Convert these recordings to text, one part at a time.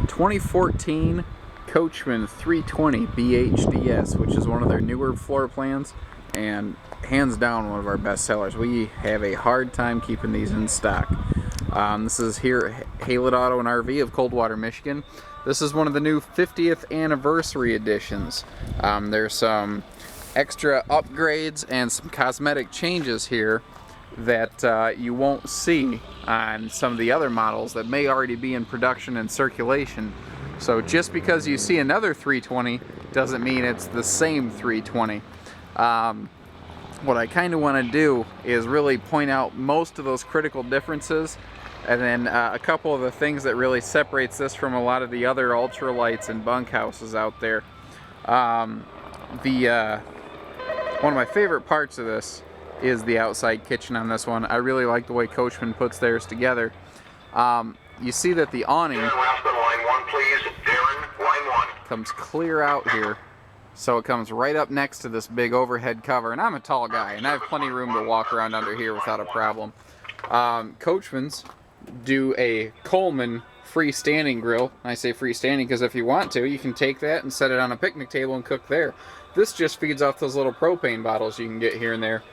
2014 Coachmen 320 BHDS, which is one of their newer floor plans and hands down one of our best sellers. We have a hard time keeping these in stock. This is here at Haylett Auto and RV of Coldwater, Michigan. This is one of the new 50th anniversary editions. There's some extra upgrades and some cosmetic changes here that you won't see on some of the other models that may already be in production and circulation. So just because you see another 320 doesn't mean it's the same 320. What I kind of want to do is really point out most of those critical differences, and then a couple of the things that really separates this from a lot of the other ultralights and bunkhouses out there. One of my favorite parts of this is the outside kitchen on this one. I really like the way Coachmen puts theirs together. You see that the awning comes clear out here, so it comes right up next to this big overhead cover, and I'm a tall guy and I have plenty of room to walk around under here without a problem. Coachmen's do a Coleman freestanding grill. I say freestanding because if you want to, you can take that and set it on a picnic table and cook there. This just feeds off those little propane bottles you can get here and there.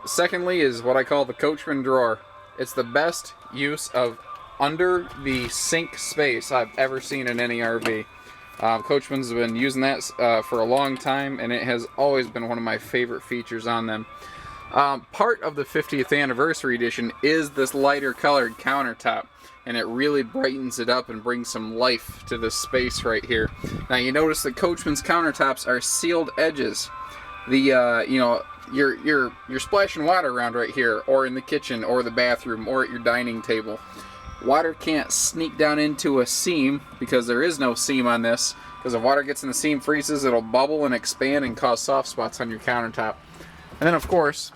Secondly is what I call the Coachmen drawer. It's the best use of under the sink space I've ever seen in any RV. Coachmen's have been using that for a long time, and it has always been one of my favorite features on them. Part of the 50th anniversary edition is this lighter colored countertop, and it really brightens it up and brings some life to this space right here. Now you notice that Coachmen's countertops are sealed edges. The you're splashing water around right here, or in the kitchen, or the bathroom, or at your dining table. Water can't sneak down into a seam because there is no seam on this, because if water gets in the seam, freezes, it'll bubble and expand and cause soft spots on your countertop. And then of course,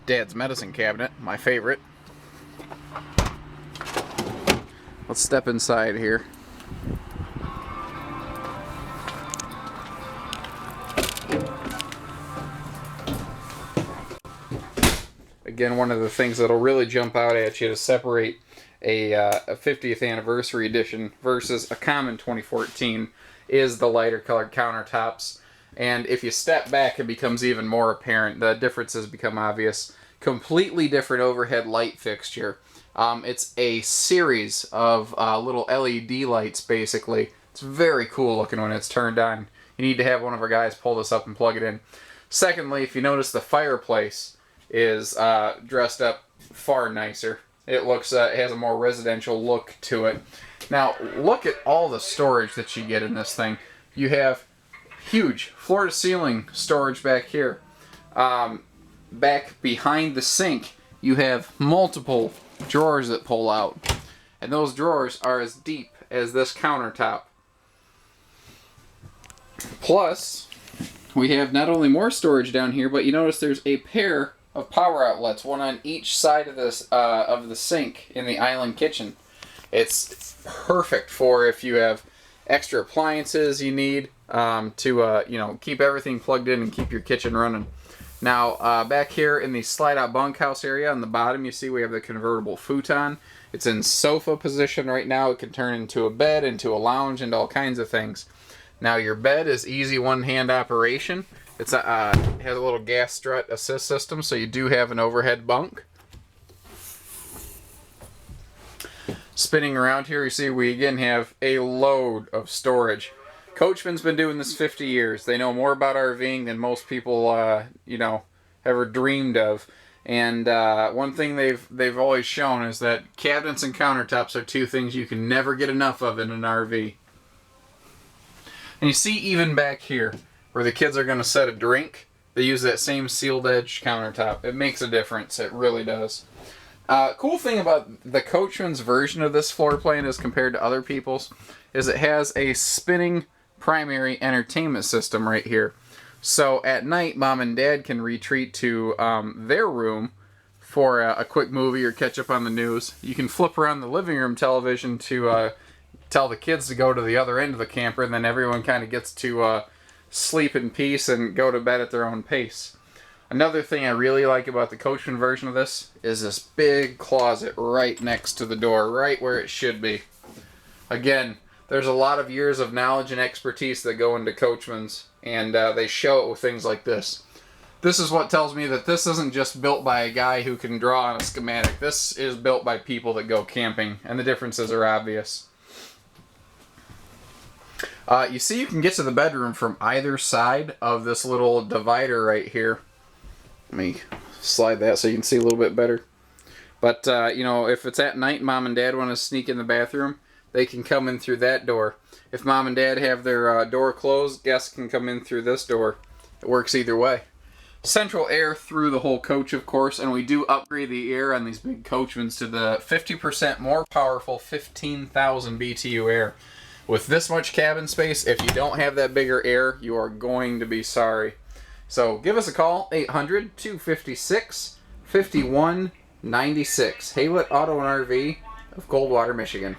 Dad's medicine cabinet, my favorite. Let's step inside here. Again, one of the things that'll really jump out at you to separate a 50th anniversary edition versus a common 2014 is the lighter colored countertops. And if you step back, it becomes even more apparent. The differences become obvious. Completely different overhead light fixture. It's a series of little LED lights, basically. It's very cool looking when it's turned on. You need to have one of our guys pull this up and plug it in. Secondly, if you notice, the fireplace is dressed up far nicer. It looks, it has a more residential look to it. Now, look at all the storage that you get in this thing. You have huge floor-to-ceiling storage back here. Back behind the sink, you have multiple drawers that pull out. And those drawers are as deep as this countertop. Plus, we have not only more storage down here, but you notice there's a pair of power outlets, one on each side of this of the sink in the island kitchen. It's perfect for if you have extra appliances you need to keep everything plugged in and keep your kitchen running. Now back here in the slide-out bunkhouse area on the bottom, you see we have the convertible futon. It's in sofa position right now. It can turn into a bed, into a lounge, into all kinds of things. Now your bed is easy one-hand operation. It has a little gas strut assist system, so you do have an overhead bunk. Spinning around here, you see we again have a load of storage. Coachmen's been doing this 50 years. They know more about RVing than most people, ever dreamed of. And one thing they've always shown is that cabinets and countertops are two things you can never get enough of in an RV. And you see even back here, where the kids are going to set a drink, they use that same sealed edge countertop. It makes a difference. It really does. Cool thing about the Coachmen's version of this floor plan as compared to other people's is it has a spinning primary entertainment system right here. So at night, Mom and Dad can retreat to their room for a quick movie or catch up on the news. You can flip around the living room television to tell the kids to go to the other end of the camper, and then everyone kind of gets to sleep in peace and go to bed at their own pace. Another thing I really like about the Coachmen version of this is this big closet right next to the door, right where it should be. Again, There's a lot of years of knowledge and expertise that go into Coachmen's, and they show it with things like this. This is what tells me that this isn't just built by a guy who can draw on a schematic. This is built by people that go camping, and the differences are obvious. You see you can get to the bedroom from either side of this little divider right here. Let me slide that so you can see a little bit better. But, you know, if it's at night and Mom and Dad want to sneak in the bathroom, they can come in through that door. If Mom and Dad have their door closed, guests can come in through this door. It works either way. Central air through the whole coach, of course, and we do upgrade the air on these big Coachmans to the 50% more powerful 15,000 BTU air. With this much cabin space, if you don't have that bigger air, you are going to be sorry. So give us a call, 800-256-5196. Haylett Auto and RV of Coldwater, Michigan.